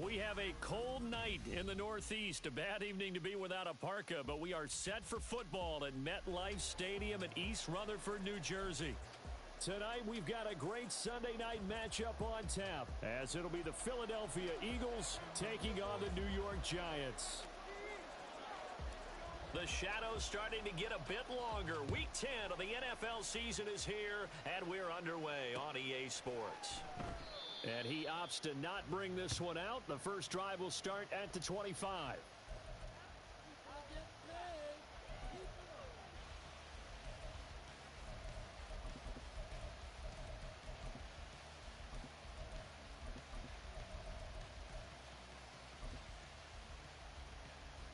We have a cold night in the Northeast. A bad evening to be without a parka, but we are set for football at MetLife Stadium in East Rutherford, New Jersey. Tonight, we've got a great Sunday night matchup on tap, as it'll be the Philadelphia Eagles taking on the New York Giants. The shadows starting to get a bit longer. Week 10 of the NFL season is here, and we're underway on EA Sports. And he opts to not bring this one out. The first drive will start at the 25.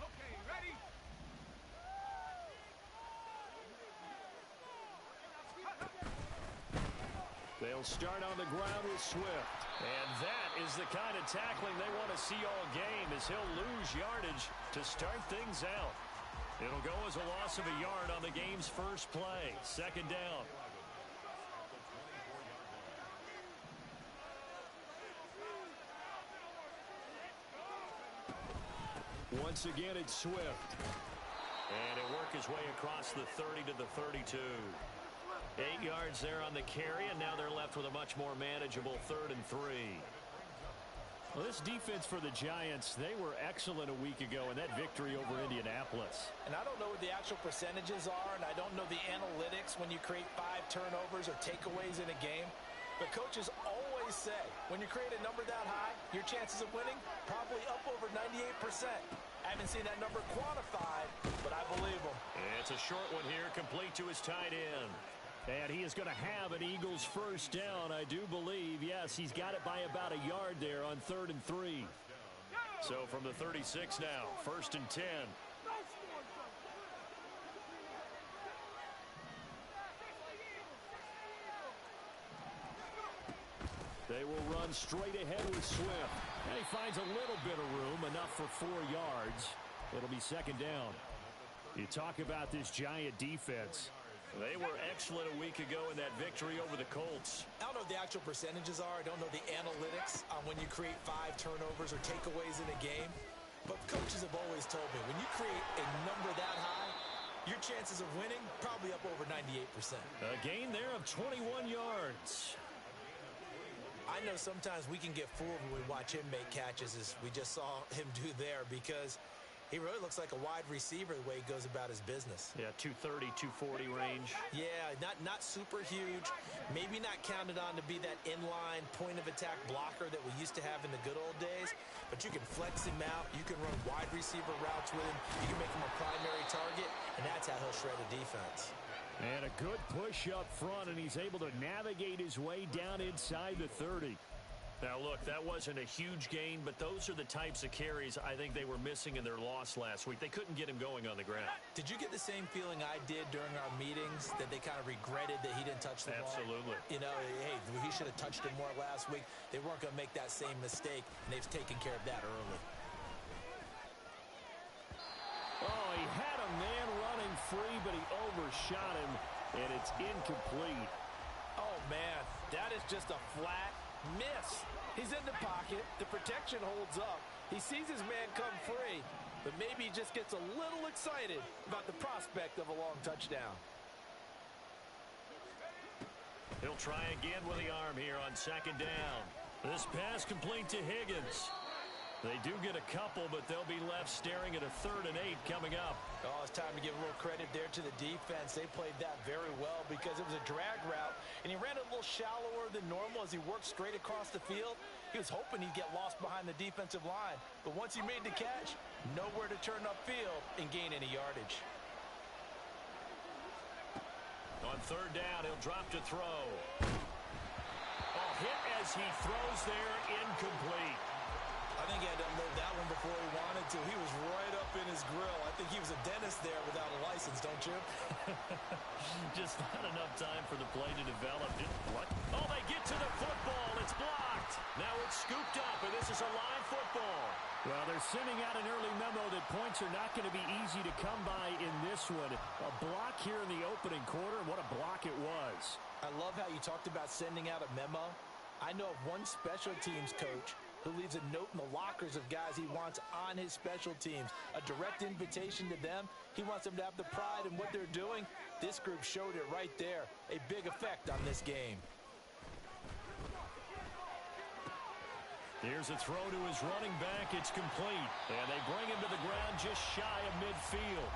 Okay, ready? They'll start on the ground with Swift. And that is the kind of tackling they want to see all game, as he'll lose yardage to start things out. It'll go as a loss of a yard on the game's first play. Second down. Once again, it's Swift. And he'll work his way across the 30 to the 32. 8 yards there on the carry, and now they're left with a much more manageable 3rd and 3. Well, this defense for the Giants, they were excellent a week ago in that victory over Indianapolis. And I don't know what the actual percentages are, and I don't know the analytics when you create 5 turnovers or takeaways in a game. But coaches always say, when you create a number that high, your chances of winning probably up over 98%. I haven't seen that number quantified, but I believe them. It's a short one here, complete to his tight end. And he is going to have an Eagles first down, I do believe. Yes, he's got it by about a yard there on 3rd and 3. So from the 36 now, 1st and 10. They will run straight ahead with Swift. And he finds a little bit of room, enough for 4 yards. It'll be second down. You talk about this Giant defense. They were excellent a week ago in that victory over the Colts. I don't know what the actual percentages are. I don't know the analytics on when you create 5 turnovers or takeaways in a game. But coaches have always told me, when you create a number that high, your chances of winning probably up over 98%. A gain there of 21 yards. I know sometimes we can get fooled when we watch him make catches, as we just saw him do there, because he really looks like a wide receiver the way he goes about his business. Yeah, 230, 240 range. Yeah, not super huge. Maybe not counted on to be that inline point-of-attack blocker that we used to have in the good old days. But you can flex him out. You can run wide receiver routes with him. You can make him a primary target, and that's how he'll shred a defense. And a good push up front, and he's able to navigate his way down inside the 30. Now, look, that wasn't a huge gain, but those are the types of carries I think they were missing in their loss last week. They couldn't get him going on the ground. Did you get the same feeling I did during our meetings, that they kind of regretted that he didn't touch the ball? Absolutely. You know, hey, he should have touched it more last week. They weren't going to make that same mistake, and they've taken care of that early. Oh, he had a man running free, but he overshot him, and it's incomplete. Oh, man, that is just a flat miss. He's in the pocket. The protection holds up. He sees his man come free, but maybe he just gets a little excited about the prospect of a long touchdown. He'll try again with the arm here on 2nd down. This pass complete to Higgins. They do get a couple, but they'll be left staring at a 3rd and 8 coming up. Oh, it's time to give a little credit there to the defense. They played that very well because it was a drag route, and he ran it a little shallower than normal as he worked straight across the field. He was hoping he'd get lost behind the defensive line, but once he made the catch, nowhere to turn upfield and gain any yardage. On 3rd down, he'll drop to throw. Oh, hit as he throws there, incomplete. I think he had to unload that one before he wanted to. He was right up in his grill. I think he was a dentist there without a license, don't you? Just not enough time for the play to develop. What? Oh, they get to the football. It's blocked. Now it's scooped up, and this is a live football. Well, they're sending out an early memo that points are not going to be easy to come by in this one. A block here in the opening quarter, and what a block it was. I love how you talked about sending out a memo. I know of one special teams coach who leaves a note in the lockers of guys he wants on his special teams. A direct invitation to them. He wants them to have the pride in what they're doing. This group showed it right there. A big effect on this game. Here's a throw to his running back. It's complete. And they bring him to the ground just shy of midfield.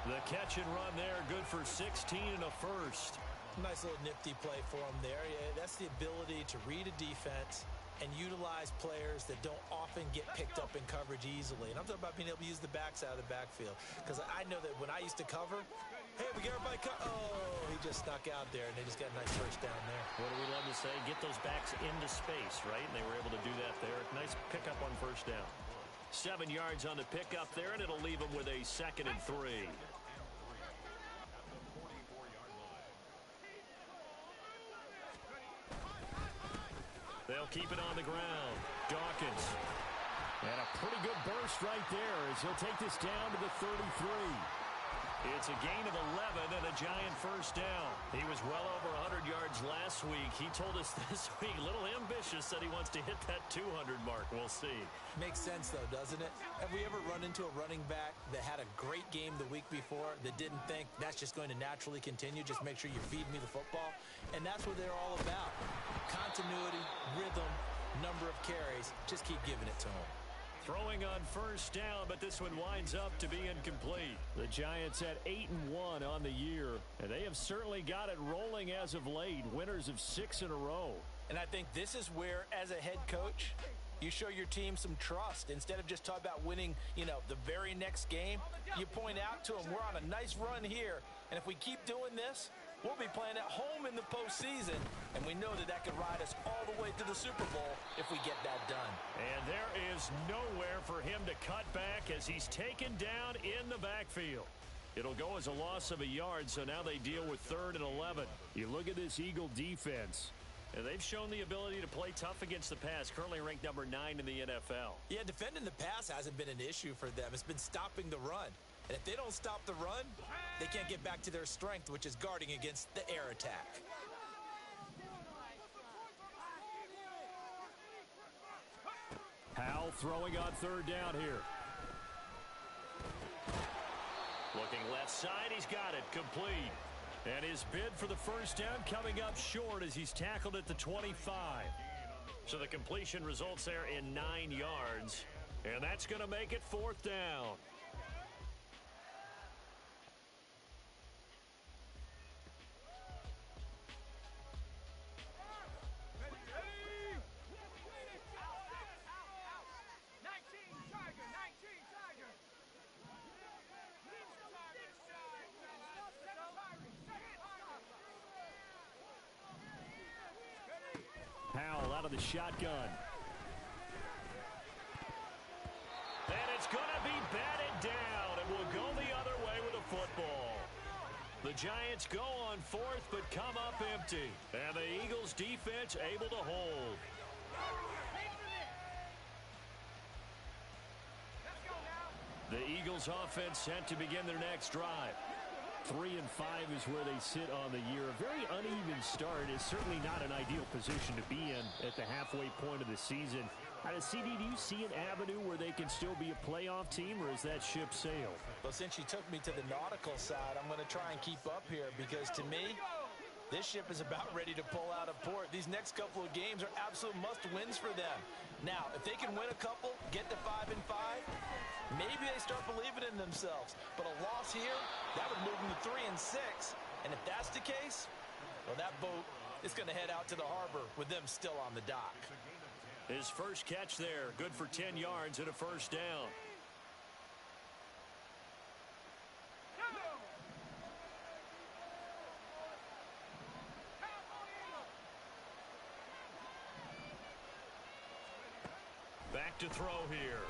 The catch and run there, good for 16 and a first. Nice little nifty play for him there. Yeah, that's the ability to read a defense and utilize players that don't often get picked up in coverage easily. And I'm talking about being able to use the backs out of the backfield. Because I know that when I used to cover, hey, we get everybody oh, he just snuck out there, and they just got a nice first down there. What do we love to say? Get those backs into space, right? And they were able to do that there. Nice pickup on first down. 7 yards on the pickup there, and it'll leave them with a 2nd and 3. They'll keep it on the ground. Dawkins. And a pretty good burst right there as he'll take this down to the 33. It's a gain of 11 and a giant first down. He was well over 100 yards last week. He told us this week, a little ambitious, that he wants to hit that 200 mark. We'll see. Makes sense, though, doesn't it? Have we ever run into a running back that had a great game the week before that didn't think that's just going to naturally continue? Just make sure you feed me the football. And that's what they're all about. Continuity, rhythm, number of carries. Just keep giving it to them. Throwing on first down, but this one winds up to be incomplete. The Giants at 8-1 on the year, and they have certainly got it rolling as of late. Winners of 6 in a row. And I think this is where, as a head coach, you show your team some trust. Instead of just talking about winning, the very next game, you point out to them, we're on a nice run here, and if we keep doing this, we'll be playing at home in the postseason, and we know that could ride us all the way to the Super Bowl if we get that done. And there is nowhere for him to cut back as he's taken down in the backfield. It'll go as a loss of a yard, so now they deal with 3rd and 11. You look at this Eagle defense, and they've shown the ability to play tough against the pass, currently ranked number 9 in the NFL. Yeah, defending the pass hasn't been an issue for them. It's been stopping the run. And if they don't stop the run, they can't get back to their strength, which is guarding against the air attack. Howell throwing on 3rd down here. Looking left side, he's got it, complete. And his bid for the first down coming up short as he's tackled at the 25. So the completion results there in 9 yards. And that's going to make it 4th down. Howell out of the shotgun. And it's going to be batted down. It will go the other way with a football. The Giants go on 4th but come up empty. And the Eagles defense able to hold. The Eagles offense set to begin their next drive. 3-5 is where they sit on the year. A very uneven start is certainly not an ideal position to be in at the halfway point of the season. Out of CD, do you see an avenue where they can still be a playoff team, or is that ship sailed? Well, since you took me to the nautical side, I'm going to try and keep up here because, to me, this ship is about ready to pull out of port. These next couple of games are absolute must-wins for them. Now, if they can win a couple, get to 5-5, maybe they start believing in themselves. But a loss here, that would move them to 3-6. And if that's the case, well, that boat is going to head out to the harbor with them still on the dock. His first catch there, good for 10 yards and a first down. Back to throw here.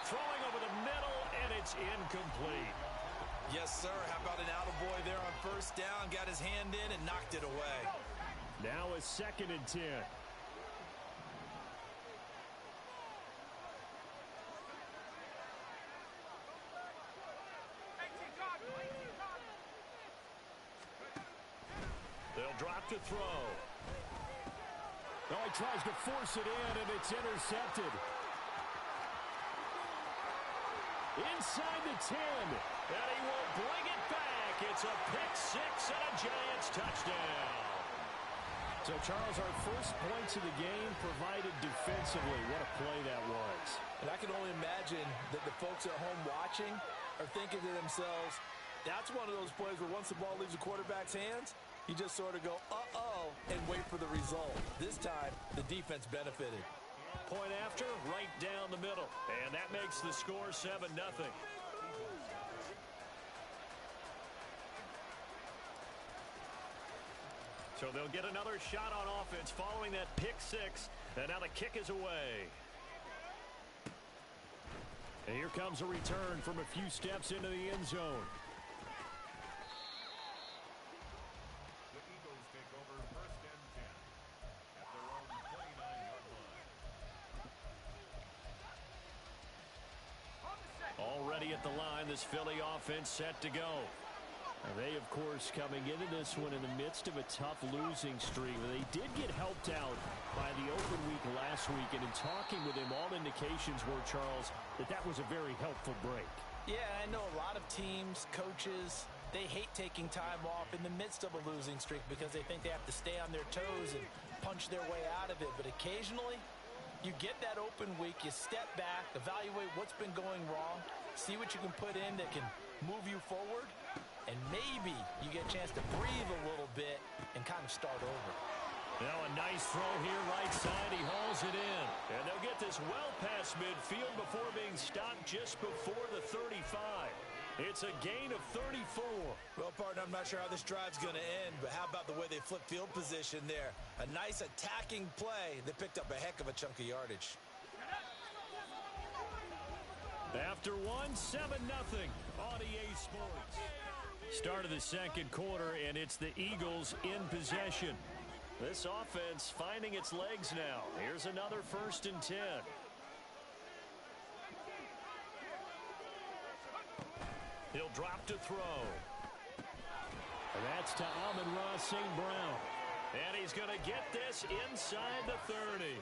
Throwing over the middle, and it's incomplete. Yes, sir. How about an attaboy there on first down? Got his hand in and knocked it away. Now a 2nd and 10. They'll drop to throw. Oh, he tries to force it in, and it's intercepted. Inside the 10, and he will bring it back. It's a pick-6 and a Giants touchdown. So, Charles, our first points of the game provided defensively. What a play that was. And I can only imagine that the folks at home watching are thinking to themselves, that's one of those plays where once the ball leaves the quarterback's hands, you just sort of go, uh-oh, and wait for the result. This time, the defense benefited. Point after, right down the middle. And that makes the score 7-0. So they'll get another shot on offense following that pick-6. And now the kick is away. And here comes a return from a few steps into the end zone. The Eagles take over 1st and 10 at their own 29-yard line. Already at the line, this Philly offense set to go. They, of course, coming into this one in the midst of a tough losing streak. They did get helped out by the open week last week, and in talking with him, all indications were, Charles, that was a very helpful break. Yeah, I know a lot of teams, coaches, they hate taking time off in the midst of a losing streak because they think they have to stay on their toes and punch their way out of it. But occasionally, you get that open week, you step back, evaluate what's been going wrong, see what you can put in that can move you forward, and maybe you get a chance to breathe a little bit and kind of start over. Now a nice throw here right side. He hauls it in. And they'll get this well past midfield before being stopped just before the 35. It's a gain of 34. Well, partner, I'm not sure how this drive's going to end, but how about the way they flip field position there? A nice attacking play that picked up a heck of a chunk of yardage. After one, 7-0 on EA Sports. Start of the second quarter, and it's the Eagles in possession. This offense finding its legs now. Here's another 1st and 10. He'll drop to throw. And that's to Amon-Ra St. Brown. And he's going to get this inside the 30.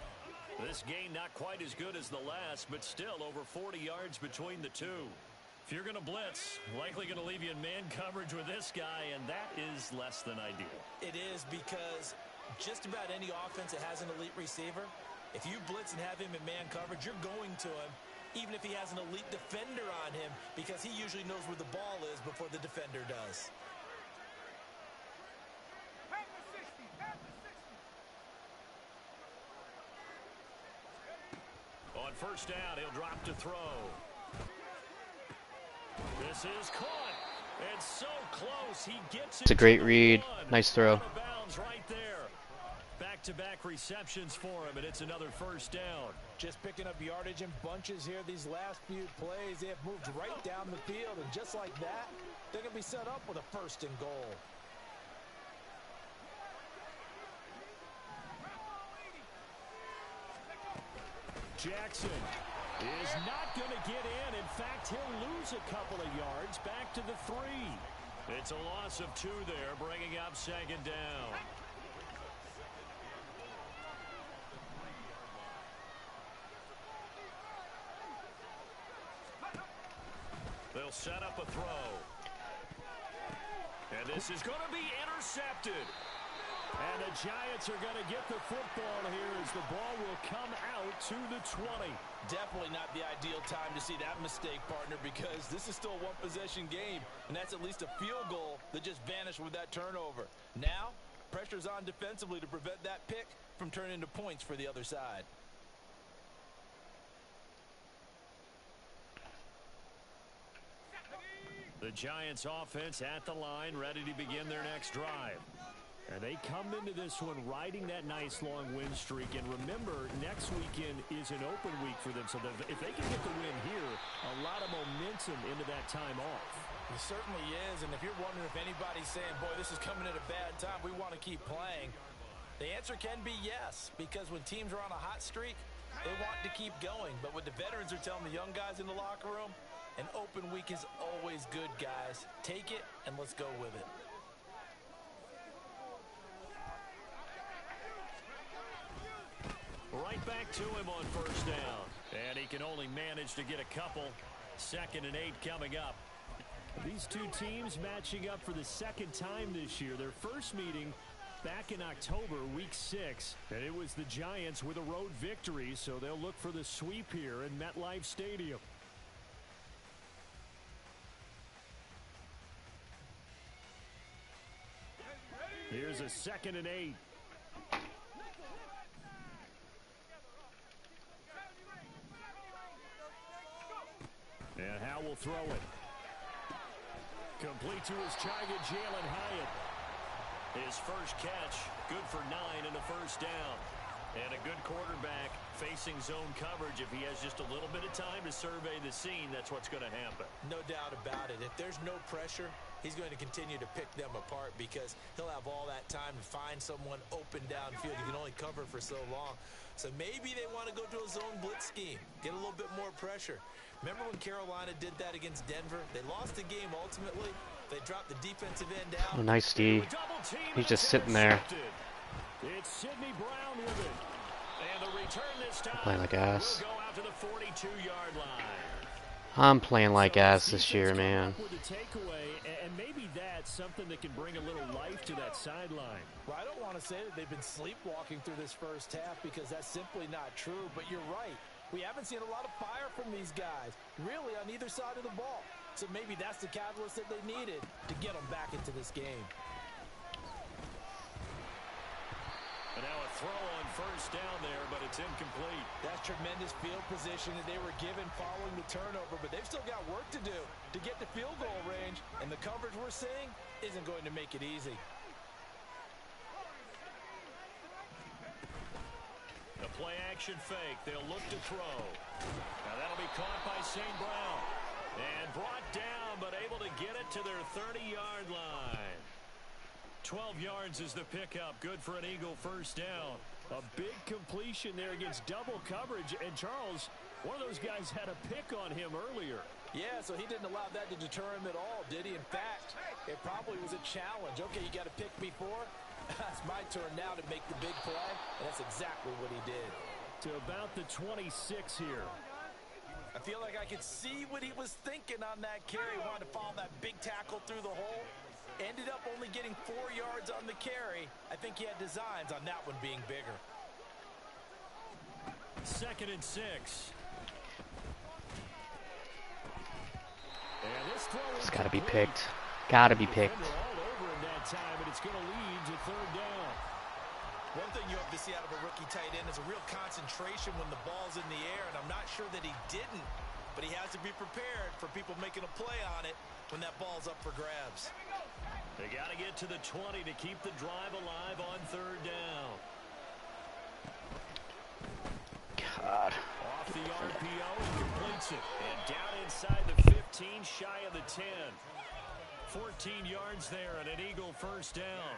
This gain not quite as good as the last, but still over 40 yards between the two. If you're going to blitz, likely going to leave you in man coverage with this guy, and that is less than ideal. It is, because just about any offense that has an elite receiver, if you blitz and have him in man coverage, you're going to him, even if he has an elite defender on him, because he usually knows where the ball is before the defender does. On 1st down, he'll drop to throw. This is caught. And so close. He gets it. It's a great read. Nice throw. Out of bounds right there. Back-to-back receptions for him, and it's another 1st down. Just picking up yardage in bunches here. These last few plays, they have moved right down the field, and just like that, they're going to be set up with a 1st and goal. Jackson is not going to get in. In fact, he'll lose a couple of yards back to the 3. It's a loss of 2 there, bringing up 2nd down. They'll set up a throw. And this is going to be intercepted. And the Giants are going to get the football here as the ball will come out to the 20. Definitely not the ideal time to see that mistake, partner, because this is still a one-possession game, and that's at least a field goal that just vanished with that turnover. Now, pressure's on defensively to prevent that pick from turning into points for the other side. The Giants offense at the line, ready to begin their next drive. And they come into this one riding that nice long win streak. And remember, next weekend is an open week for them. So if they can get the win here, a lot of momentum into that time off. It certainly is. And if you're wondering if anybody's saying, boy, this is coming at a bad time, we want to keep playing, the answer can be yes. Because when teams are on a hot streak, they want to keep going. But what the veterans are telling the young guys in the locker room, an open week is always good, guys. Take it, and let's go with it. right back to him on first down. And he can only manage to get a couple. 2nd and 8 coming up. These two teams matching up for the second time this year. Their first meeting back in October, week 6. And it was the Giants with a road victory, so they'll look for the sweep here in MetLife Stadium. Here's a 2nd and 8. And Howe will throw it. Complete to his target, Jalen Hyatt. His first catch, good for 9 and a first down. And a good quarterback facing zone coverage. If he has just a little bit of time to survey the scene, that's what's going to happen. No doubt about it. If there's no pressure, he's going to continue to pick them apart because he'll have all that time to find someone open downfield. You can only cover for so long. So maybe they want to go to a zone blitz scheme, get a little bit more pressure. Remember when Carolina did that against Denver? They lost the game ultimately. They dropped the defensive end down. Oh, nice D. He's just sitting there. It's Sidney Brown with it. And the return this time Playing like ass. will go out to the 42-yard line. I'm playing like ass this year, man. With a takeaway, and maybe that's something that can bring a little life to that sideline. Well, I don't want to say that they've been sleepwalking through this first half because that's simply not true, but you're right. We haven't seen a lot of fire from these guys, really, on either side of the ball. So maybe that's the catalyst that they needed to get them back into this game. And now a throw on first down there, but it's incomplete. That's tremendous field position that they were given following the turnover, but they've still got work to do to get to field goal range, and the coverage we're seeing isn't going to make it easy. The play action fake. They'll look to throw. Now that'll be caught by St. Brown. And brought down, but able to get it to their 30-yard line. 12 yards is the pickup. Good for an Eagle first down. A big completion there against double coverage. And Charles, one of those guys had a pick on him earlier. Yeah, so he didn't allow that to deter him at all, did he? In fact, it probably was a challenge. Okay, you got to pick me for. It's my turn now to make the big play, and that's exactly what he did. To about the 26 here. I feel like I could see what he was thinking on that carry. Wanted to follow that big tackle through the hole. Ended up only getting 4 yards on the carry. I think he had designs on that one being bigger. 2nd and 6. And this throw is It's got to be complete. picked. Got to be picked. All over in that time, and it's going to lead to 3rd down. One thing you hope to see out of a rookie tight end is a real concentration when the ball's in the air, and I'm not sure that he didn't, but he has to be prepared for people making a play on it when that ball's up for grabs. They got to get to the 20 to keep the drive alive on 3rd down. God. Off the RPO and completes it. And down inside the 15, shy of the 10. 14 yards there and an Eagle first down.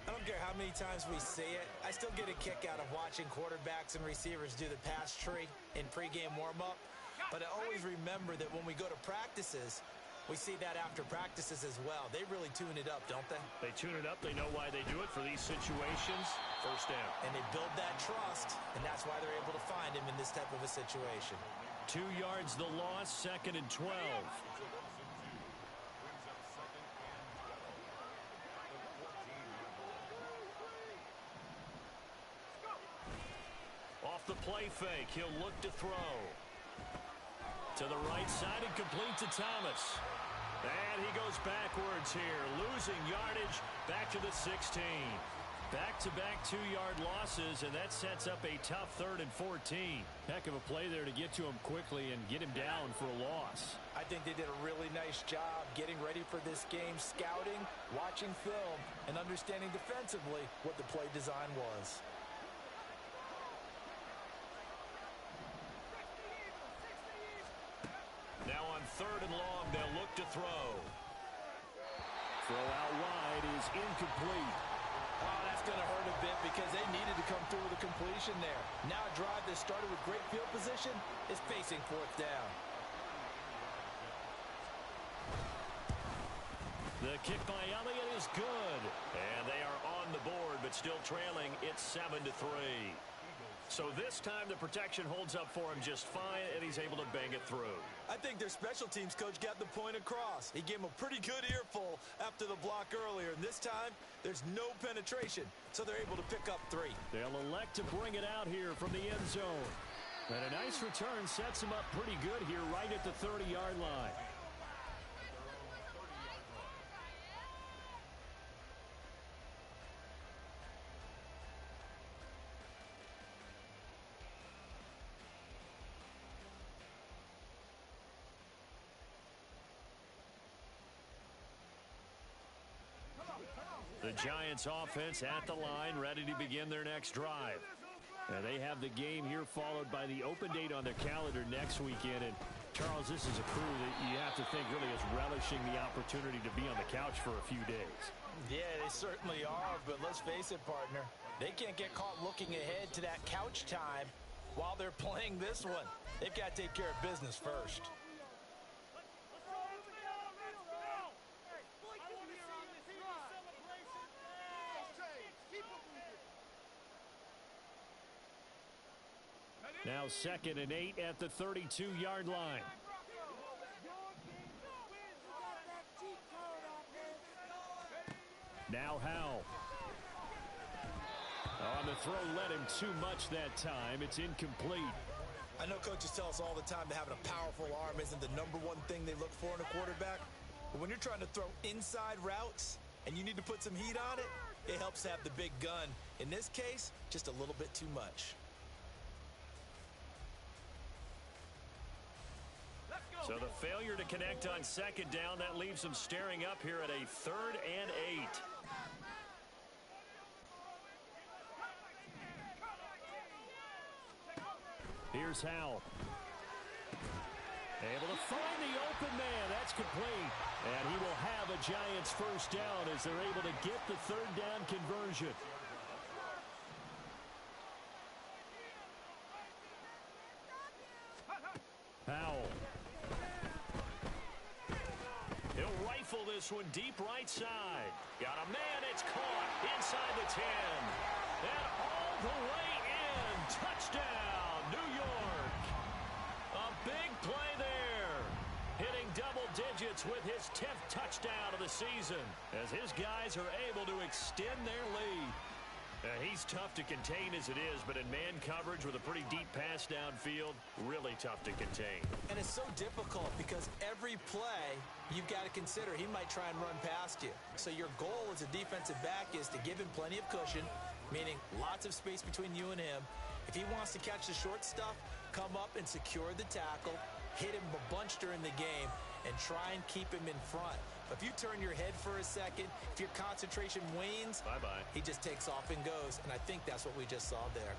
I don't care how many times we see it. I still get a kick out of watching quarterbacks and receivers do the pass tree in pregame warm-up. But I always remember that when we go to practices, we see that after practices as well. They really tune it up, don't they? They tune it up. They know why they do it for these situations. First down. And they build that trust, and that's why they're able to find him in this type of a situation. 2 yards the loss, 2nd and 12. Off the play fake, he'll look to throw. To the right side and complete to Thomas. And he goes backwards here, losing yardage back to the 16. Back-to-back 2-yard losses, and that sets up a tough 3rd and 14. Heck of a play there to get to him quickly and get him down for a loss. I think they did a really nice job getting ready for this game, scouting, watching film, and understanding defensively what the play design was. Now on 3rd and long, they'll look to throw. Throw out wide is incomplete. Oh, that's going to hurt a bit because they needed to come through with a completion there. Now a drive that started with great field position is facing 4th down. The kick by Elliott is good. And they are on the board, but still trailing. It's 7-3. So this time the protection holds up for him just fine, and he's able to bang it through. I think their special teams coach got the point across. He gave him a pretty good earful after the block earlier, and this time there's no penetration, so they're able to pick up 3. They'll elect to bring it out here from the end zone. And a nice return sets him up pretty good here right at the 30-yard line. The Giants offense at the line, ready to begin their next drive. And they have the game here followed by the open date on their calendar next weekend. And Charles, this is a crew that you have to think really is relishing the opportunity to be on the couch for a few days. Yeah, they certainly are, but let's face it, partner. They can't get caught looking ahead to that couch time while they're playing this one. They've got to take care of business first. Now 2nd and 8 at the 32-yard line. Now Howell. On the throw, led him too much that time. It's incomplete. I know coaches tell us all the time that having a powerful arm isn't the #1 thing they look for in a quarterback. But when you're trying to throw inside routes and you need to put some heat on it, it helps to have the big gun. In this case, just a little bit too much. So the failure to connect on 2nd down, that leaves them staring up here at a 3rd and 8. Here's Howell. Able to find the open man. That's complete. And he will have a Giants first down as they're able to get the 3rd down conversion. Howell. He'll rifle this one deep right side. Got a man, it's caught inside the 10. And all the way in. Touchdown, New York. A big play there. Hitting double digits with his 10th touchdown of the season as his guys are able to extend their lead. He's tough to contain as it is, but in man coverage with a pretty deep pass downfield, really tough to contain. And it's so difficult because every play you've got to consider he might try and run past you. So your goal as a defensive back is to give him plenty of cushion, meaning lots of space between you and him. If he wants to catch the short stuff, come up and secure the tackle, hit him a bunch during the game, and try and keep him in front. But if you turn your head for a second, if your concentration wanes, bye-bye. He just takes off and goes, and I think that's what we just saw there.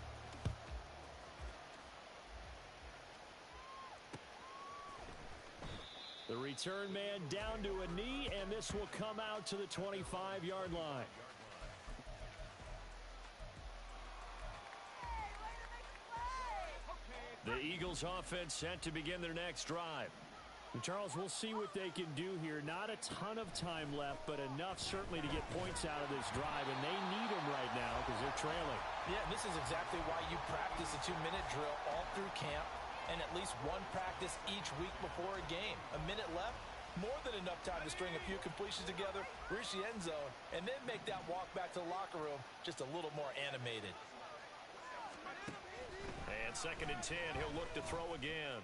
The return man down to a knee, and this will come out to the 25-yard line. The Eagles offense set to begin their next drive. And Charles, we'll see what they can do here. Not a ton of time left, but enough certainly to get points out of this drive, and they need them right now because they're trailing. Yeah, and this is exactly why you practice a 2-minute drill all through camp and at least one practice each week before a game. A minute left, more than enough time to string a few completions together, reach the end zone, and then make that walk back to the locker room just a little more animated. And 2nd and 10, he'll look to throw again.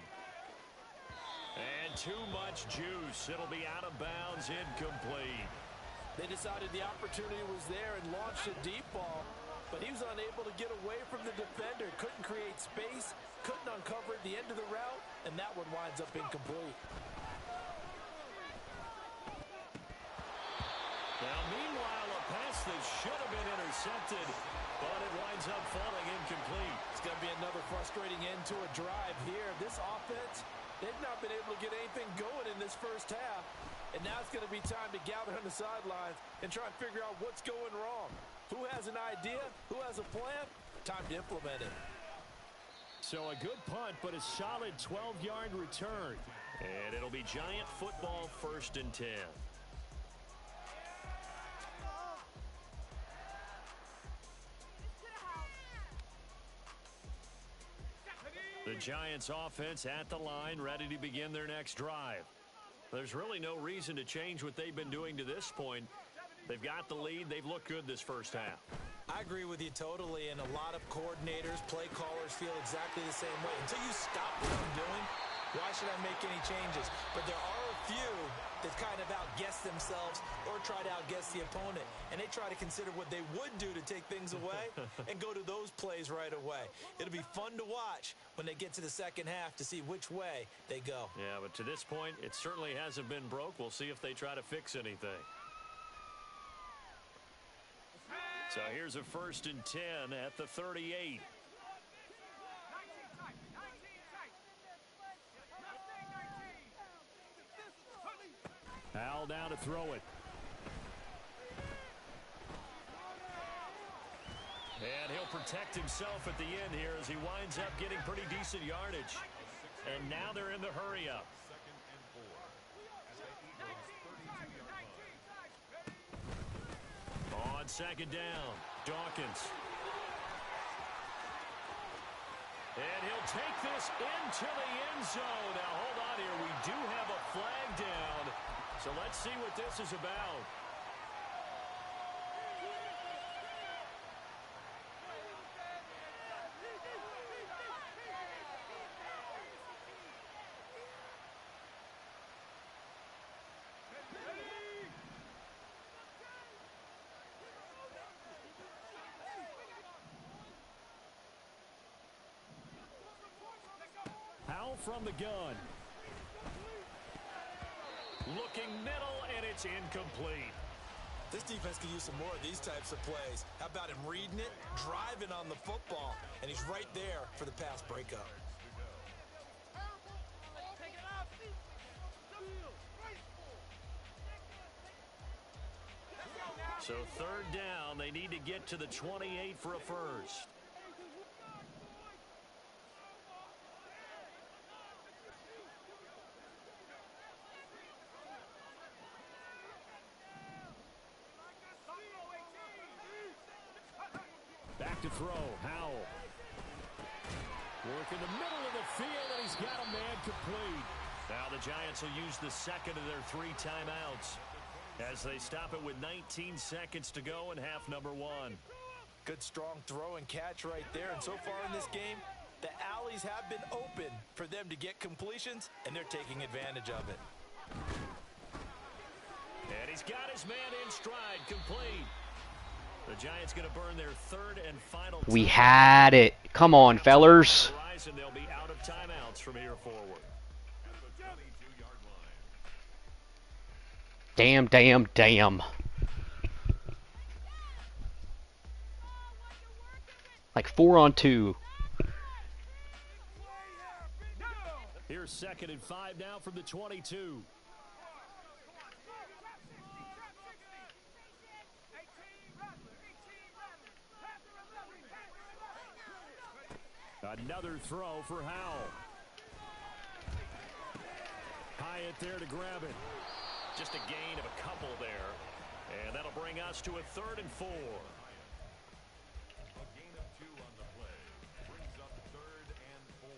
And too much juice. It'll be out of bounds, incomplete. They decided the opportunity was there and launched a deep ball, but he was unable to get away from the defender. Couldn't create space, couldn't uncover at the end of the route, and that one winds up incomplete. Now, meanwhile, a pass that should have been intercepted, but it winds up falling incomplete. It's going to be another frustrating end to a drive here. This offense, they've not been able to get anything going in this first half. And now it's going to be time to gather on the sidelines and try and figure out what's going wrong. Who has an idea? Who has a plan? Time to implement it. So a good punt, but a solid 12-yard return. And it'll be Giant football 1st and 10. Giants offense at the line, ready to begin their next drive. There's really no reason to change what they've been doing to this point. They've got the lead. They've looked good this first half. I agree with you totally, and a lot of coordinators, play callers feel exactly the same way. Until you stop what I'm doing, why should I make any changes? But there are a few that kind of outguess themselves or try to outguess the opponent, and they try to consider what they would do to take things away and go to those plays right away. It'll be fun to watch when they get to the second half to see which way they go. Yeah, but to this point, it certainly hasn't been broke. We'll see if they try to fix anything. So here's a 1st and 10 at the 38. Al down to throw it. And he'll protect himself at the end here as he winds up getting pretty decent yardage. And now they're in the hurry-up. 2nd and 4 on 2nd down, Dawkins. And he'll take this into the end zone. Now, hold on here. We do have a flag down. So let's see what this is about. Al from the gun. Looking middle, and it's incomplete. This defense could use some more of these types of plays. How about him reading it, driving on the football, and he's right there for the pass breakup. So 3rd down, they need to get to the 28 for a first. Back to throw, Howell. Work in the middle of the field, and he's got a man complete. Now the Giants will use the second of their 3 timeouts as they stop it with 19 seconds to go in half number 1. Good, strong throw and catch right there. And so far in this game, the alleys have been open for them to get completions, and they're taking advantage of it. And he's got his man in stride, complete. The Giants going to burn their 3rd and final. We had it. Come on, fellers. They'll be out of timeouts from here forward. Damn, damn, damn. Like 4 on 2. Here's 2nd and 5 now from the 22. Another throw for Howell. Hyatt there to grab it. Just a gain of a couple there. And that'll bring us to a 3rd and 4. A gain of 2 on the play. Brings up 3rd and 4.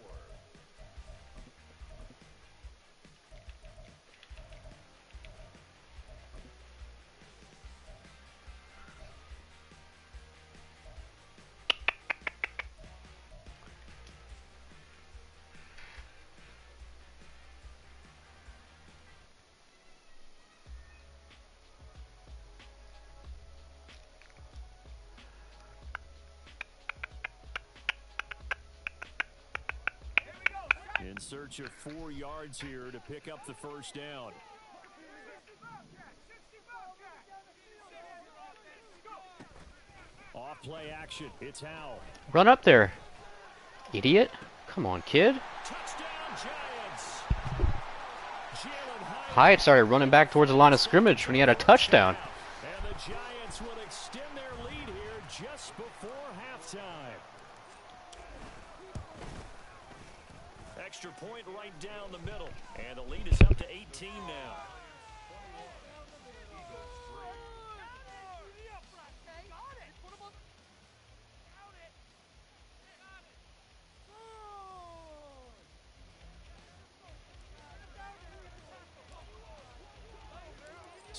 In search of 4 yards here to pick up the 1st down. Off play action. It's Howell. Run up there, idiot. Come on, kid. Touchdown Giants. Hyatt started running back towards the line of scrimmage when he had a touchdown. And the Giants will extend their lead here just before halftime. Extra point right down the middle. And the lead is up to 18 now.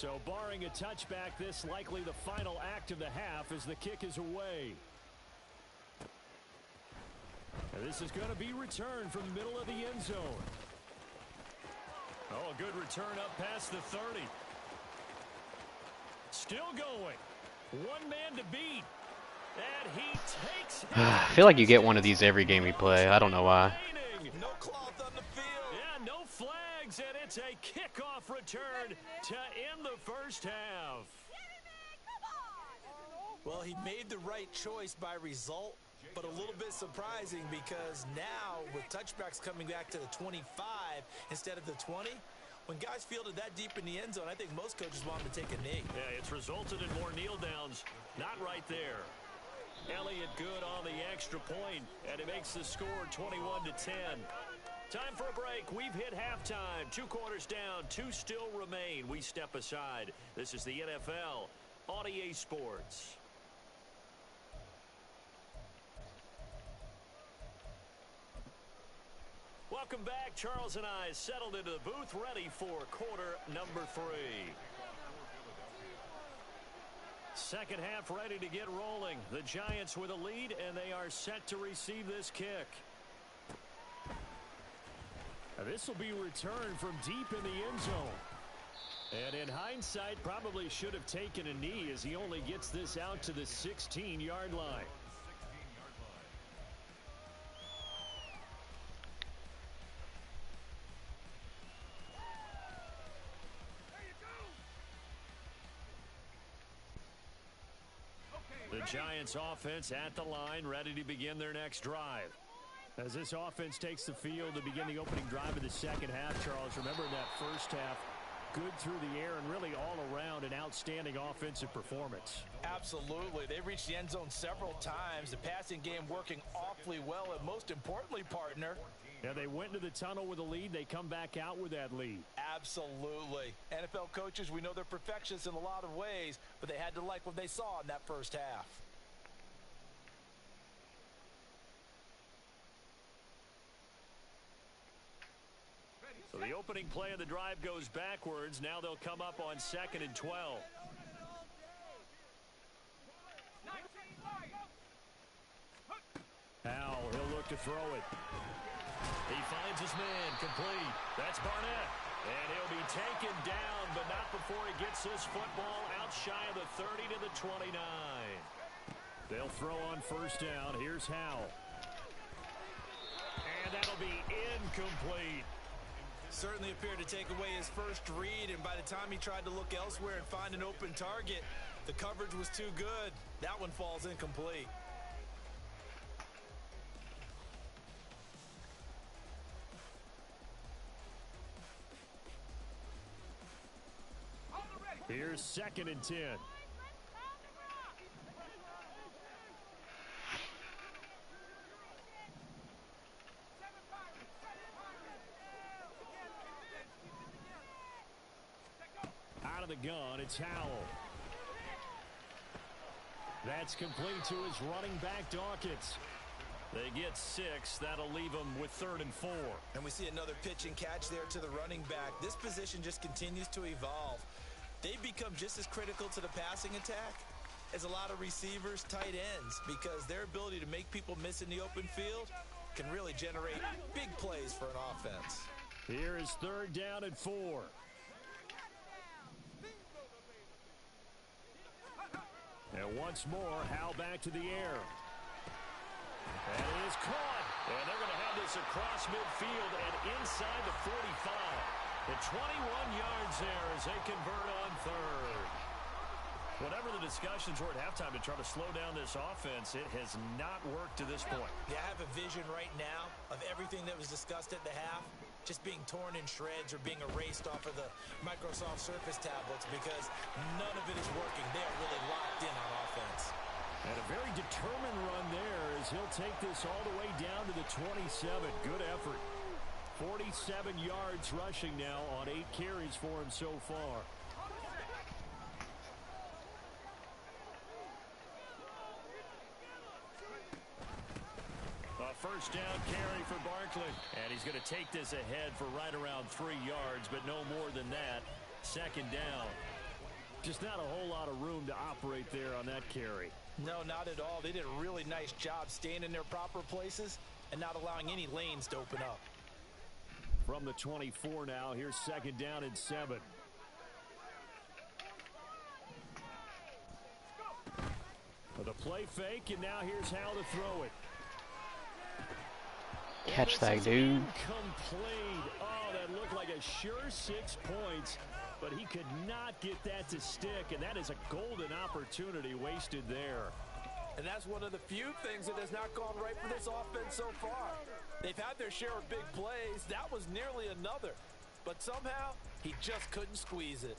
So barring a touchback, this likely the final act of the half as the kick is away. And this is going to be returned from the middle of the end zone. Oh, a good return up past the 30. Still going. One man to beat. And he takes it. I feel like you get one of these every game we play. I don't know why. No cloth on the field. Yeah, no flags, and it's a kickoff return to end the first half. Well, he made the right choice by result, but a little bit surprising because now with touchbacks coming back to the 25 instead of the 20, when guys fielded that deep in the end zone, I think most coaches want them to take a knee. Yeah, it's resulted in more kneel downs. Not right there. Elliott good on the extra point, and it makes the score 21-10. Time for a break. We've hit halftime. 2 quarters down, 2 still remain. We step aside. This is the NFL on EA Sports. Welcome back. Charles and I settled into the booth, ready for quarter number 3. Second half ready to get rolling. The Giants with a lead, and they are set to receive this kick. This will be returned from deep in the end zone. And in hindsight, probably should have taken a knee as he only gets this out to the 16-yard line. The Giants offense at the line, ready to begin their next drive. As this offense takes the field to begin the opening drive of the second half, Charles, remember in that first half, good through the air and really all around an outstanding offensive performance. Absolutely. They reached the end zone several times. The passing game working awfully well, and most importantly, partner. Yeah, they went into the tunnel with a lead. They come back out with that lead. Absolutely. NFL coaches, we know they're perfectionists in a lot of ways, but they had to like what they saw in that first half. So the opening play of the drive goes backwards. Now they'll come up on 2nd and 12. Howell, he'll look to throw it. He finds his man, complete. That's Barnett. And he'll be taken down, but not before he gets this football out shy of the 30 to the 29. They'll throw on first down. Here's Howell. And that'll be incomplete. Certainly appeared to take away his first read, and by the time he tried to look elsewhere and find an open target, the coverage was too good. That one falls incomplete. Here's 2nd and 10. Out of the gun, it's Howell. That's complete to his running back, Dawkins. They get 6. That'll leave them with 3rd and 4. And we see another pitch and catch there to the running back. This position just continues to evolve. They've become just as critical to the passing attack as a lot of receivers, tight ends, because their ability to make people miss in the open field can really generate big plays for an offense. Here is 3rd down and 4. And once more, Howell back to the air. And it is caught. And they're going to have this across midfield and inside the 45. The 21 yards there as they convert on 3rd. Whatever the discussions were at halftime to try to slow down this offense, it has not worked to this point. Yeah, I have a vision right now of everything that was discussed at the half just being torn in shreds or being erased off of the Microsoft Surface tablets because none of it is working. They are really locked in on offense. And a very determined run there as he'll take this all the way down to the 27. Good effort. 47 yards rushing now on 8 carries for him so far. A first down carry for Barkley. And he's going to take this ahead for right around 3 yards, but no more than that. 2nd down. Just not a whole lot of room to operate there on that carry. No, not at all. They did a really nice job staying in their proper places and not allowing any lanes to open up. From the 24 now, here's 2nd down and 7. With a play fake, and now here's how to throw it. Catch that, dude. Incomplete. Oh, that looked like a sure 6 points, but he could not get that to stick, and that is a golden opportunity wasted there. And that's one of the few things that has not gone right for this offense so far. They've had their share of big plays. That was nearly another. But somehow, he just couldn't squeeze it.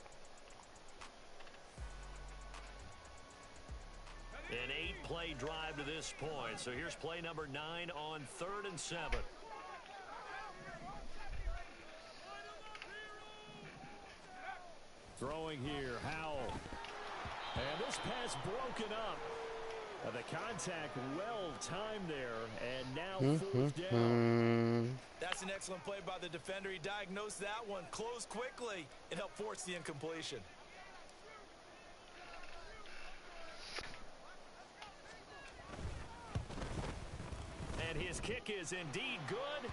An 8-play drive to this point. So here's play number 9 on 3rd and 7. Throwing here, Howell. And this pass broken up. The contact well timed there, and now 4th down. That's an excellent play by the defender. He diagnosed that one, closed quickly, and helped force the incompletion. And his kick is indeed good.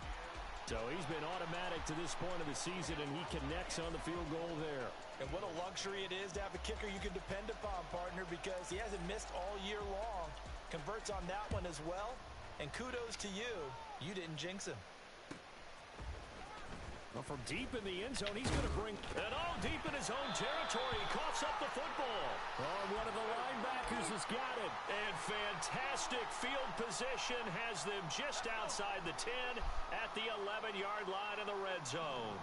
So he's been automatic to this point of the season, and he connects on the field goal there. And what a luxury it is to have a kicker you can depend upon, partner, because he hasn't missed all year long. Converts on that one as well. And kudos to you. You didn't jinx him. Well, from deep in the end zone, he's going to bring it all deep in his own territory. He coughs up the football. Oh, one of the linebackers has got it. And fantastic field position has them just outside the 10 at the 11-yard line in the red zone.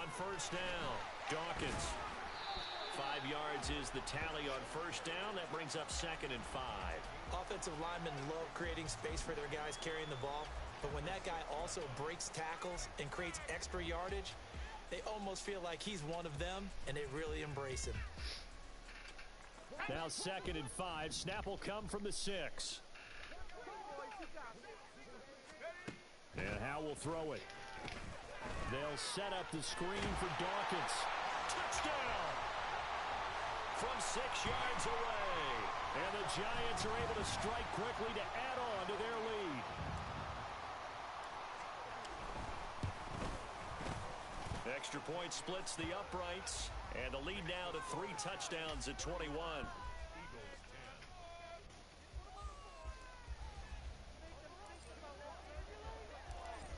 On 1st down, Dawkins. 5 yards is the tally on 1st down. That brings up 2nd and 5. Offensive linemen love creating space for their guys carrying the ball. But when that guy also breaks tackles and creates extra yardage, they almost feel like he's one of them, and they really embrace him. Now 2nd and 5. Snap will come from the 6. And Howe will throw it. They'll set up the screen for Dawkins. Touchdown! From 6 yards away. And the Giants are able to strike quickly to add on to their lead. Extra point splits the uprights, and the lead now to 3 touchdowns at 21.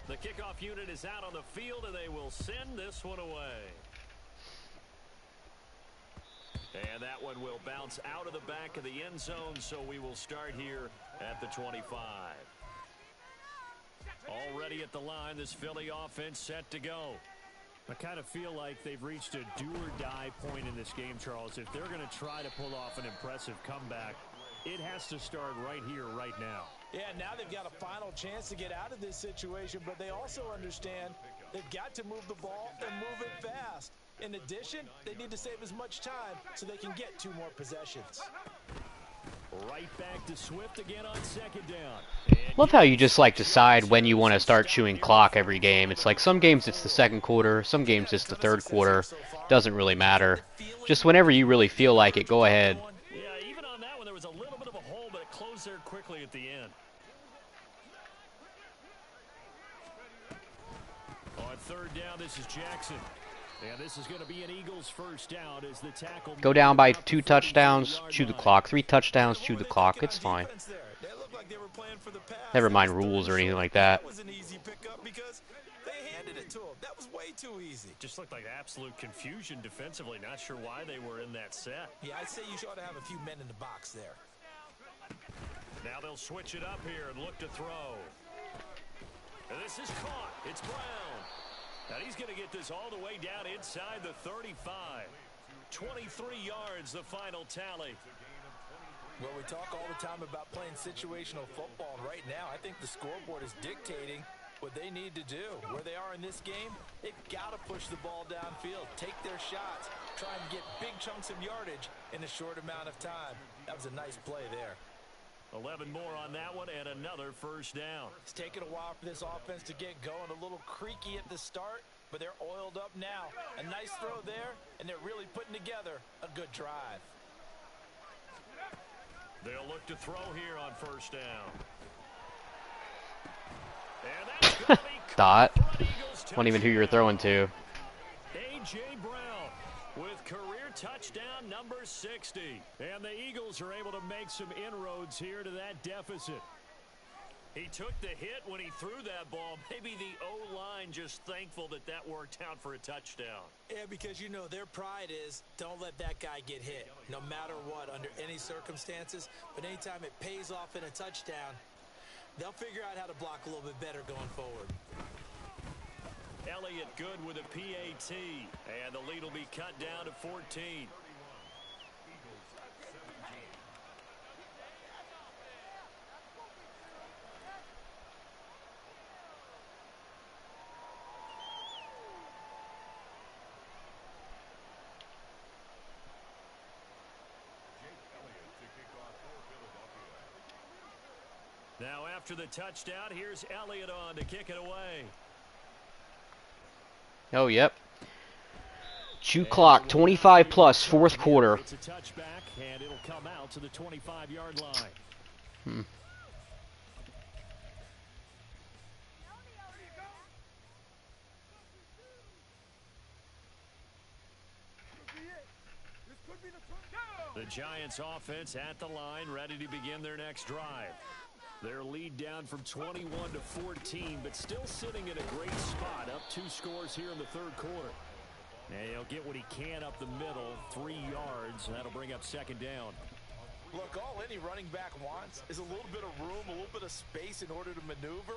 The kickoff unit is out on the field, and they will send this one away. And that one will bounce out of the back of the end zone, so we will start here at the 25. Already at the line, this Philly offense set to go. I kind of feel like they've reached a do-or-die point in this game, Charles. If they're going to try to pull off an impressive comeback, it has to start right here, right now. Yeah, now they've got a final chance to get out of this situation, but they also understand they've got to move the ball and move it fast. In addition, they need to save as much time so they can get 2 more possessions. Right back to Swift again on 2nd down. Love how you just like decide when you want to start chewing clock every game. It's like some games it's the 2nd quarter, some games it's the 3rd quarter. Doesn't really matter. Just whenever you really feel like it, go ahead. Yeah, even on that one there was a little bit of a hole, but it closed there quickly at the end. On 3rd down, this is Jackson. And this is going to be an Eagles 1st down as the tackle. Go down by 2 touchdowns, chew the clock. 3 touchdowns, chew the clock. It's fine. Never mind rules or anything like that. That was an easy pickup because they handed it to him. That was way too easy. Just looked like absolute confusion defensively. Not sure why they were in that set. Yeah, I'd say you ought to have a few men in the box there. Now they'll switch it up here and look to throw. And this is caught. It's Brown. And he's going to get this all the way down inside the 35. 23 yards, the final tally. Well, we talk all the time about playing situational football, and right now I think the scoreboard is dictating what they need to do. Where they are in this game, they've got to push the ball downfield, take their shots, try and get big chunks of yardage in a short amount of time. That was a nice play there. 11 more on that one and another 1st down. It's taken a while for this offense to get going. A little creaky at the start, but they're oiled up now. A nice throw there, and they're really putting together a good drive. They'll look to throw here on first down. And that's gonna be Dot. for an Eagles Wasn't even who you were throwing to. A.J. Brown with career touchdown number 60. And the Eagles are able to make some inroads here to that deficit. He took the hit when he threw that ball. Maybe the O-line just thankful that that worked out for a touchdown. Yeah, because, you know, their pride is don't let that guy get hit, no matter what, under any circumstances. But anytime it pays off in a touchdown, they'll figure out how to block a little bit better going forward. Elliott good with a PAT. And the lead will be cut down to 14. Now after the touchdown, here's Elliott on to kick it away. Oh, yep. Chew clock, 25 plus, fourth quarter. It's a touchback, and it'll come out to the 25-yard line. The Giants offense at the line, ready to begin their next drive. Their lead down from 21 to 14, but still sitting in a great spot, up 2 scores here in the third quarter. And he'll get what he can up the middle, 3 yards, and that'll bring up second down. Look, all any running back wants is a little bit of room, a little bit of space in order to maneuver.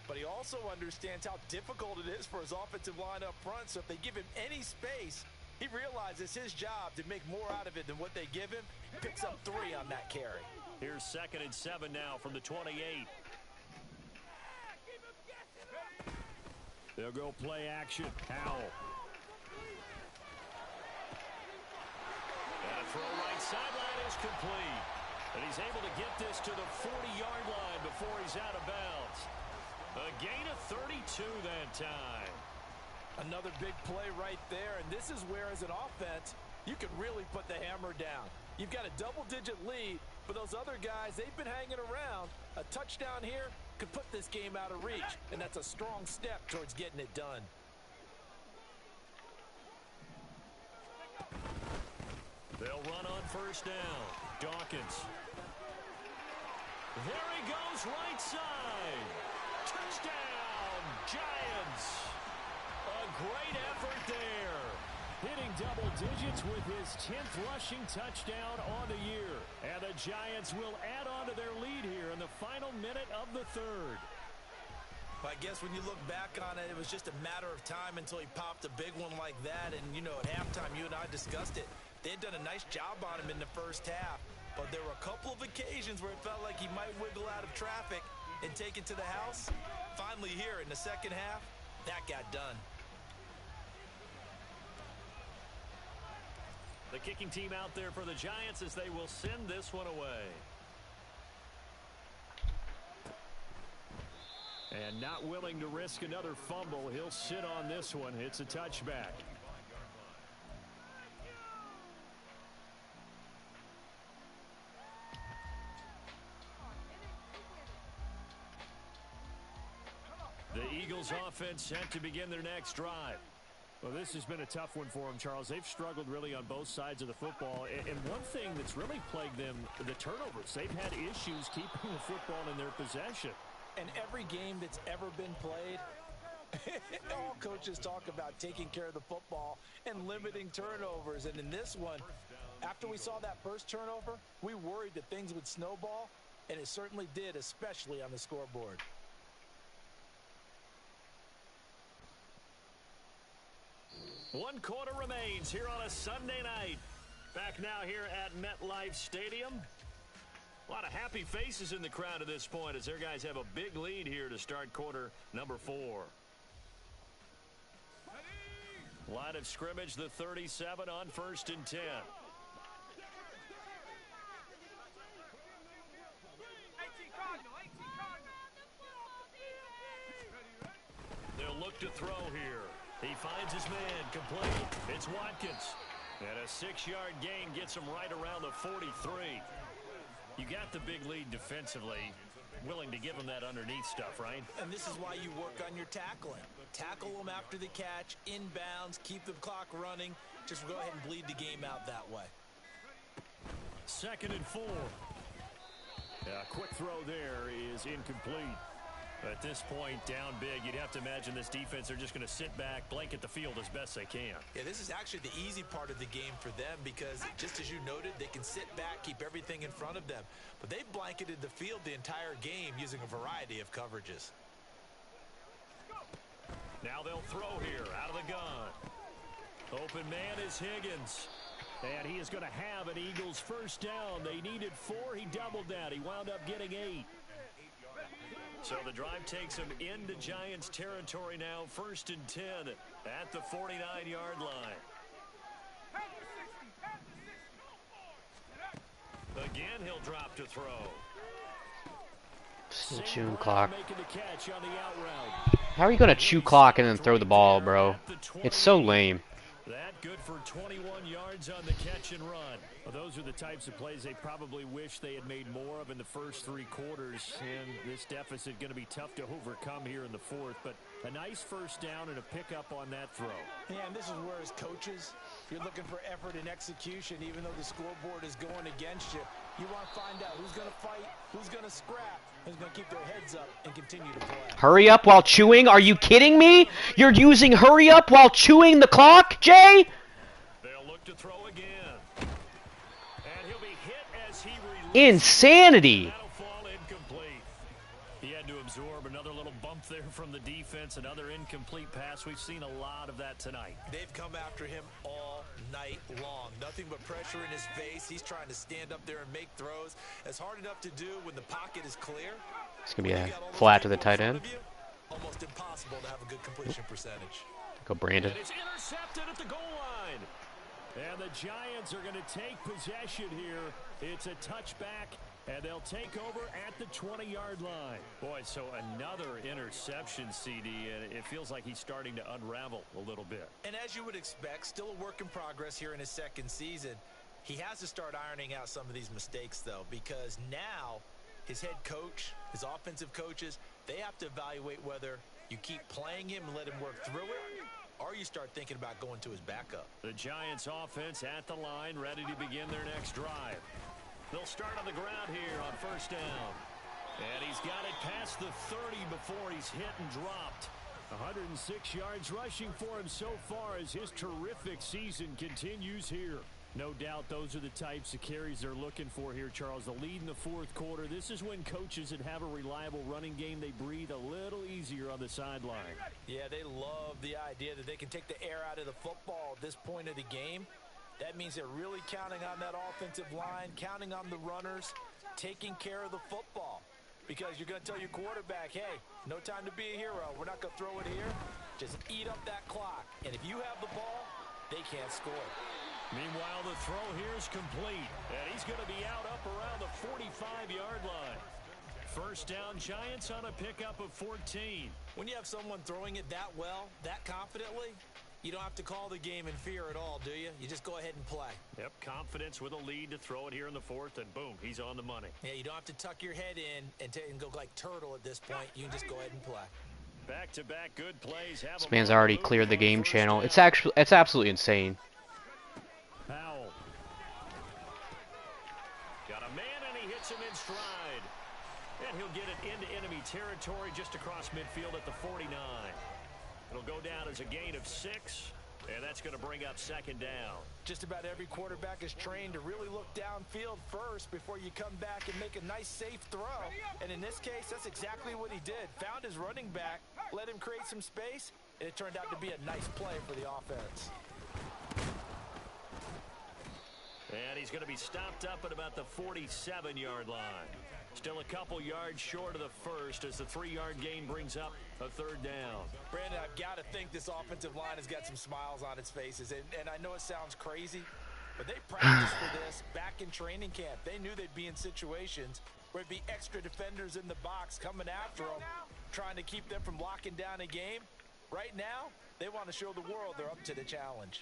But he also understands how difficult it is for his offensive line up front. So if they give him any space, he realizes his job to make more out of it than what they give him. He picks up 3 on that carry. Here's 2nd and 7 now from the 28. They'll go play action. Howell. And a throw right sideline is complete. And he's able to get this to the 40-yard line before he's out of bounds. A gain of 32 that time. Another big play right there, and this is where, as an offense, you can really put the hammer down. You've got a double-digit lead, but those other guys, they've been hanging around. A touchdown here could put this game out of reach, and that's a strong step towards getting it done. They'll run on first down. Dawkins. There he goes, right side. Touchdown, Giants. A great effort there. Hitting double digits with his 10th rushing touchdown on the year. And the Giants will add on to their lead here in the final minute of the third. I guess when you look back on it, it was just a matter of time until he popped a big one like that. And, you know, at halftime, you and I discussed it. They had done a nice job on him in the first half. But there were a couple of occasions where it felt like he might wiggle out of traffic and take it to the house. Finally here in the second half, that got done. The kicking team out there for the Giants as they will send this one away. And not willing to risk another fumble, he'll sit on this one. It's a touchback. The Eagles offense set to begin their next drive. Well, this has been a tough one for them, Charles. They've struggled really on both sides of the football. And one thing that's really plagued them, the turnovers. They've had issues keeping the football in their possession. And every game that's ever been played, all coaches talk about taking care of the football and limiting turnovers. And in this one, after we saw that first turnover, we worried that things would snowball, and it certainly did, especially on the scoreboard. One quarter remains here on a Sunday night. Back now here at MetLife Stadium. A lot of happy faces in the crowd at this point as their guys have a big lead here to start quarter number 4. Line of scrimmage, the 37 on 1st and 10. They'll look to throw here. He finds his man, complete. It's Watkins. And a 6-yard gain gets him right around the 43. You got the big lead defensively. Willing to give him that underneath stuff, right? And this is why you work on your tackling. Tackle them after the catch, inbounds, keep the clock running. Just go ahead and bleed the game out that way. 2nd and 4. A quick throw there is incomplete. At this point, down big, you'd have to imagine this defense, they're just going to sit back, blanket the field as best they can. Yeah, this is actually the easy part of the game for them because, just as you noted, they can sit back, keep everything in front of them. But they've blanketed the field the entire game using a variety of coverages. Now they'll throw here out of the gun. Open man is Higgins. And he is going to have an Eagles first down. They needed 4. He doubled that. He wound up getting 8. So the drive takes him into Giants territory now. 1st and 10 at the 49-yard line. Again, he'll drop to throw. Still chewing clock. Making the catch on the out route. How are you going to chew clock and then throw the ball, bro? It's so lame. That good for 21 yards on the catch and run. Well, those are the types of plays they probably wish they had made more of in the first 3 quarters. And this deficit going to be tough to overcome here in the 4th. But a nice first down and a pickup on that throw. Yeah, and this is where, as coaches, you're looking for effort and execution. Even though the scoreboard is going against you, you want to find out who's going to fight, who's going to scrap, who's going to keep their heads up and continue to play. Hurry up while chewing? Are you kidding me? You're using hurry up while chewing the clock, Jay? They'll look to throw again. And he'll be hit as he releases. Insanity. That'll fall incomplete. He had to absorb another little bump there from the defense, another incomplete pass. We've seen a lot of that tonight. They've come after him all night long. Nothing but pressure in his face. He's trying to stand up there and make throws. It's hard enough to do when the pocket is clear. It's going to be a flat to the tight end. Almost impossible to have a good completion percentage. Go Brandon. And it's intercepted at the goal line. And the Giants are going to take possession here. It's a touchback, and they'll take over at the 20-yard line. Boy, so another interception, CD, and it feels like he's starting to unravel a little bit. And as you would expect, still a work in progress here in his 2nd season. He has to start ironing out some of these mistakes, though, because now his head coach, his offensive coaches, they have to evaluate whether you keep playing him and let him work through it, or you start thinking about going to his backup. The Giants offense at the line, ready to begin their next drive. They'll start on the ground here on 1st down. And he's got it past the 30 before he's hit and dropped. 106 yards rushing for him so far as his terrific season continues here. No doubt those are the types of carries they're looking for here, Charles. The lead in the 4th quarter. This is when coaches that have a reliable running game, they breathe a little easier on the sideline. Yeah, they love the idea that they can take the air out of the football at this point of the game. That means they're really counting on that offensive line, counting on the runners, taking care of the football. Because you're going to tell your quarterback, hey, no time to be a hero. We're not going to throw it here. Just eat up that clock. And if you have the ball, they can't score. Meanwhile, the throw here is complete. And he's going to be out up around the 45-yard line. First down, Giants on a pickup of 14. When you have someone throwing it that well, that confidently, you don't have to call the game in fear at all, do you? You just go ahead and play. Yep, confidence with a lead to throw it here in the 4th, and boom, he's on the money. Yeah, you don't have to tuck your head in and go like turtle at this point. You can just go ahead and play. Back-to-back good plays. This man's already cleared the game channel. It's absolutely insane. Powell. Got a man, and he hits him in stride. And he'll get it into enemy territory just across midfield at the 49. It'll go down as a gain of 6, and that's going to bring up 2nd down. Just about every quarterback is trained to really look downfield first before you come back and make a nice, safe throw. And in this case, that's exactly what he did. Found his running back, let him create some space, and it turned out to be a nice play for the offense. And he's going to be stopped up at about the 47-yard line. Still a couple yards short of the first as the 3-yard gain brings up a 3rd down. Brandon, I've got to think this offensive line has got some smiles on its faces. And I know it sounds crazy, but they practiced for this back in training camp. They knew they'd be in situations where it'd be extra defenders in the box coming after them, trying to keep them from locking down a game. Right now, they want to show the world they're up to the challenge.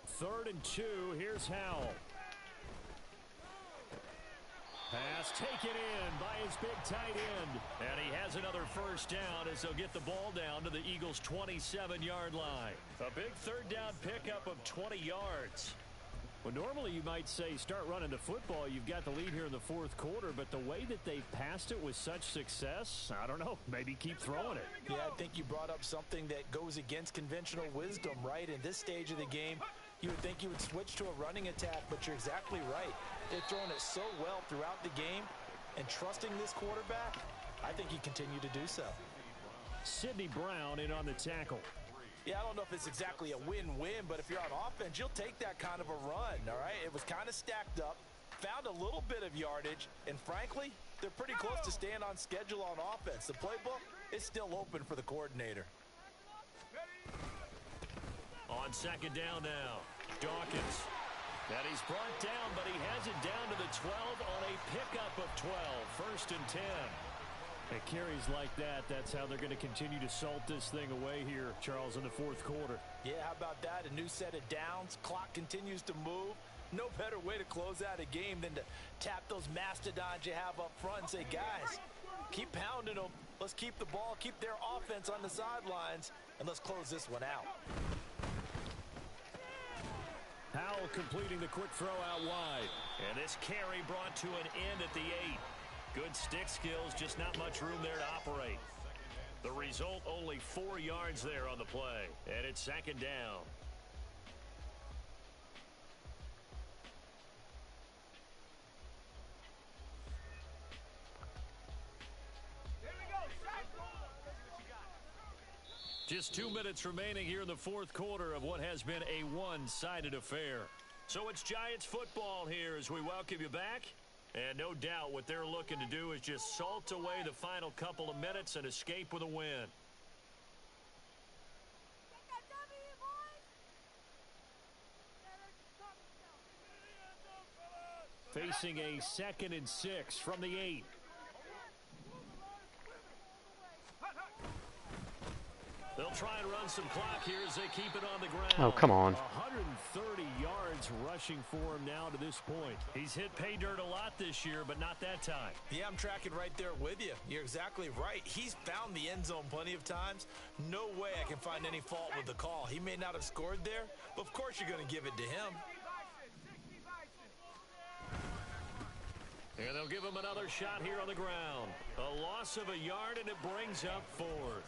Third and 2. Here's Howell. Pass taken in by his big tight end. And he has another first down as they'll get the ball down to the Eagles' 27-yard line. A big third down pickup of 20 yards. Well, normally you might say start running the football. You've got the lead here in the fourth quarter, but the way that they've passed it with such success, I don't know, maybe keep throwing it. Yeah, I think you brought up something that goes against conventional wisdom, right? In this stage of the game, you would think you would switch to a running attack, but you're exactly right. They've thrown it so well throughout the game, and trusting this quarterback, I think you continue to do so. Sidney Brown in on the tackle. Yeah, I don't know if it's exactly a win-win, but if you're on offense, you'll take that kind of a run, all right? It was kind of stacked up, found a little bit of yardage, and frankly, they're pretty close to staying on schedule on offense. The playbook is still open for the coordinator. On second down now, Dawkins. And he's brought down, but he has it down to the 12 on a pickup of 12. First and 10. At carries like that, that's how they're going to continue to salt this thing away here, Charles, in the fourth quarter. Yeah, how about that? A new set of downs. Clock continues to move. No better way to close out a game than to tap those mastodons you have up front and say, guys, keep pounding them. Let's keep the ball, keep their offense on the sidelines, and let's close this one out. Howell completing the quick throw out wide. And this carry brought to an end at the 8. Good stick skills, just not much room there to operate. The result, only 4 yards there on the play. And it's second down. Just 2 minutes remaining here in the fourth quarter of what has been a one-sided affair. So it's Giants football here as we welcome you back. And no doubt what they're looking to do is just salt away the final couple of minutes and escape with a win. Facing a 2nd and 6 from the 8. They'll try and run some clock here as they keep it on the ground. Oh, come on. 130 yards rushing for him now to this point. He's hit pay dirt a lot this year, but not that time. Yeah, I'm tracking right there with you. You're exactly right. He's found the end zone plenty of times. No way I can find any fault with the call. He may not have scored there, but of course you're going to give it to him. And they'll give him another shot here on the ground. A loss of a yard, and it brings up 4th.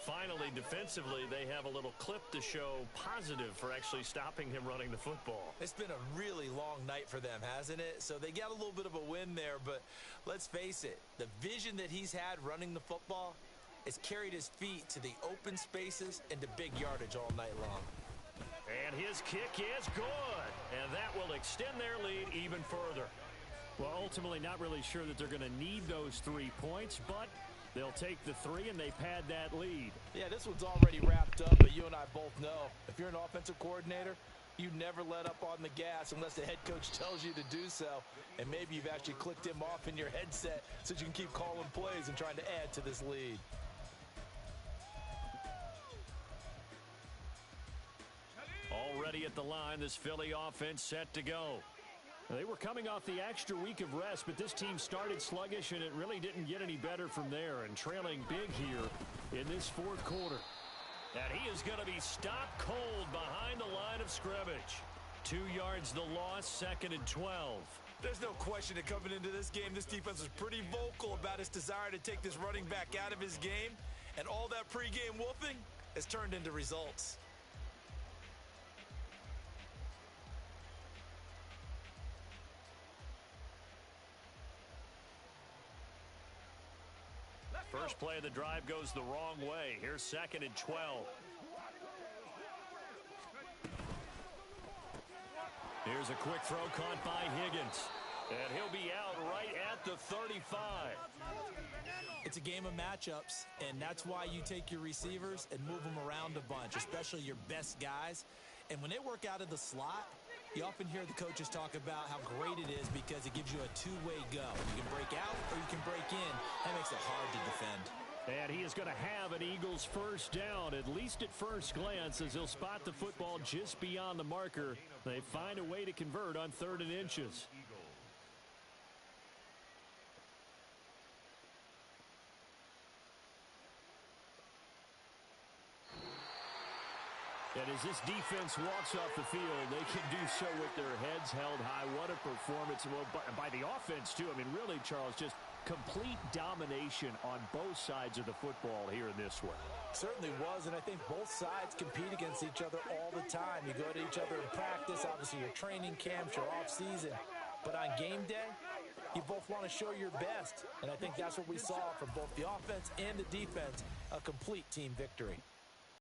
Finally, defensively, they have a little clip to show positive for actually stopping him running the football. It's been a really long night for them, hasn't it? So they got a little bit of a win there, but let's face it, the vision that he's had running the football has carried his feet to the open spaces and to big yardage all night long. And his kick is good, and that will extend their lead even further. Well, ultimately, not really sure that they're going to need those 3 points, but they'll take the 3 and they pad that lead. Yeah, this one's already wrapped up, but you and I both know if you're an offensive coordinator, you never let up on the gas unless the head coach tells you to do so. And maybe you've actually clicked him off in your headset so you can keep calling plays and trying to add to this lead. Already at the line, this Philly offense set to go. They were coming off the extra week of rest, but this team started sluggish, and it really didn't get any better from there, and trailing big here in this fourth quarter. And he is going to be stopped cold behind the line of scrimmage. 2 yards the loss, 2nd and 12. There's no question that coming into this game, this defense was pretty vocal about its desire to take this running back out of his game, and all that pregame woofing has turned into results. First play of the drive goes the wrong way. Here's 2nd and 12. Here's a quick throw caught by Higgins. And he'll be out right at the 35. It's a game of matchups, and that's why you take your receivers and move them around a bunch, especially your best guys. And when they work out of the slot, you often hear the coaches talk about how great it is because it gives you a two-way go. You can break out or you can break in. That makes And he is going to have an Eagles first down, at least at first glance, as he'll spot the football just beyond the marker. They find a way to convert on 3rd and inches. And as this defense walks off the field, they can do so with their heads held high. What a performance. Well, by the offense, too. I mean, really, Charles, just complete domination on both sides of the football here in this one. Certainly was, and I think both sides compete against each other all the time. You go to each other in practice, obviously your training camps, your off-season. But on game day, you both want to show your best. And I think that's what we saw from both the offense and the defense, a complete team victory.